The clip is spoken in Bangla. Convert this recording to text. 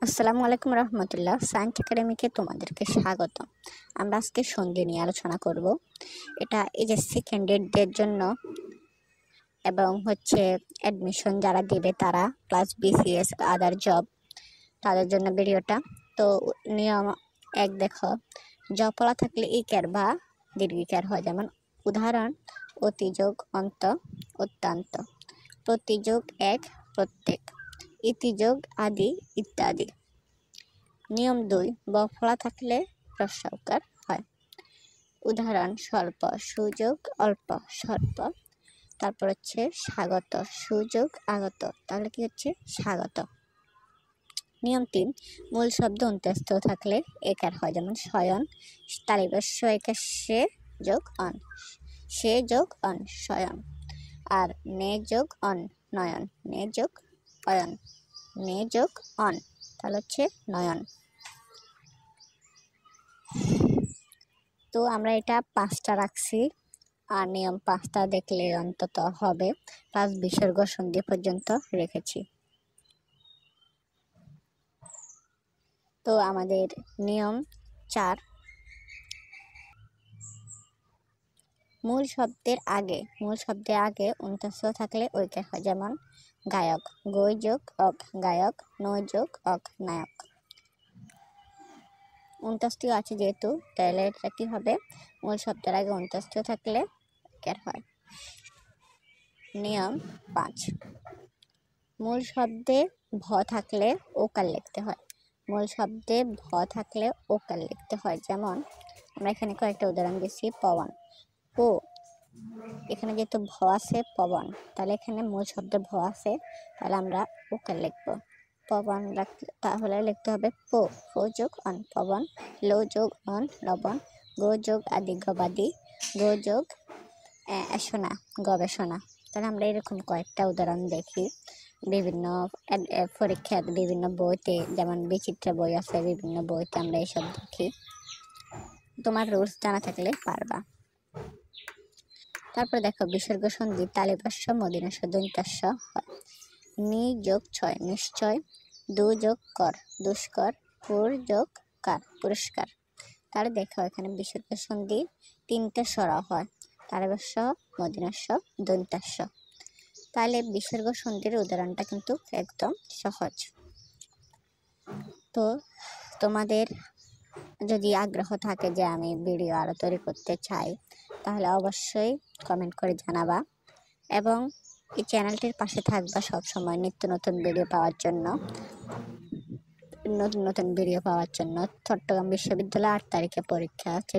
আসসালামু আলাইকুম রহমতুল্লাহ। সায়েন্স একাডেমিকে তোমাদেরকে স্বাগত। আমরা আজকে সন্ধি নিয়ে আলোচনা করব। এটা এইচএসসি ক্যান্ডিডেটদের জন্য এবং অ্যাডমিশন যারা দেবে তারা প্লাস বিসিএস আদার জব তাদের জন্য ভিডিওটা। তো নিয়ম এক দেখো, জপলা থাকলে ইকার বা দীর্ঘিকার হয়, যেমন উদাহরণ অতিযোগ অন্ত, অত্যন্ত, প্রতিযোগ এক, প্রত্যেক, ইতিযোগ আদি ইত্যাদি। নিয়ম 2, বফলা থাকলে রস্বউকার হয়। উদাহরণ স্বল্প, সুযোগ অল্প, স্বল্প। তারপর স্বাগত, সুযোগ আগত, তাহলে কি হচ্ছে স্বাগত। নিয়ম 3, মূল শব্দ অন্তস্থ থাকলে একার হয়, যেমন শয়ন, তালিবস্য একার সে যোগ অন, সে যোগ অন শয়ন। আর নে যোগ অন নয়ন, নে যোগ অয়ন, নে যোগ অন, তাহলে নয়ন। তো আমরা এটা 5টা রাখছি, আর নিয়ম 5টা দেখলে অন্তত হবে, প্লাস বিসর্গ সন্ধি পর্যন্ত রেখেছি। তো আমাদের নিয়ম 4, মূল শব্দের আগে অন্তস্থ থাকলে ঐকার হয়, যেমন গায়ক, গৈ যোগ অক গায়ক, নৈ যোগ অক নায়ক। অন্তস্থ আছে যেহেতু, তাহলে এটা কি হবে, মূল শব্দের আগে অন্তস্থ থাকলে ঐকার হয়। নিয়ম 5, মূল শব্দে ভ থাকলে ওকার লিখতে হয়। মূল শব্দে ভ থাকলে ওকার লিখতে হয়, যেমন আমরা এখানে কয়েকটা উদাহরণ দিচ্ছি। পবন, ও, এখানে যেহেতু ভ আছে পবন, তাহলে এখানে মূল শব্দে ভ আছে, তাহলে আমরা ওকার লিখবো। পবন তাহলে লিখতে হবে পো, ফো যোগ অন পবন, লো যোগ অন লবণ, গো যোগ আদি গবাদি, গো যোগ সোনা গবেষণা। তাহলে আমরা এরকম কয়েকটা উদাহরণ দেখি বিভিন্ন পরীক্ষার বিভিন্ন বইতে, যেমন বিচিত্র বই আছে, বিভিন্ন বইতে আমরা এইসব দেখি। তোমার রুলস জানা থাকলে পারবা। তারপর দেখো, বিসর্গ সন্ধি তালিবাস্য মদিনাস্য দন্তাস্য হয়। নি যোগ ছয় নিশ্চয়, দু যোগ কর দুষ্কর, পুর যোগ কার পুরস্কার। তাহলে দেখো এখানে বিসর্গ সন্ধি 3টে সরা হয়, তালিবাস্য মদিনাস্য দন্তাস্য। তাহলে বিসর্গ সন্ধির উদাহরণটা কিন্তু একদম সহজ। তো তোমাদের যদি আগ্রহ থাকে যে আমি ভিডিও আরো তৈরি করতে চাই, তাহলে অবশ্যই কমেন্ট করে জানাবা এবং এই চ্যানেলটির পাশে থাকবা সবসময় নিত্য নতুন ভিডিও পাওয়ার জন্য। চট্টগ্রাম বিশ্ববিদ্যালয়ে 8 তারিখে পরীক্ষা আছে।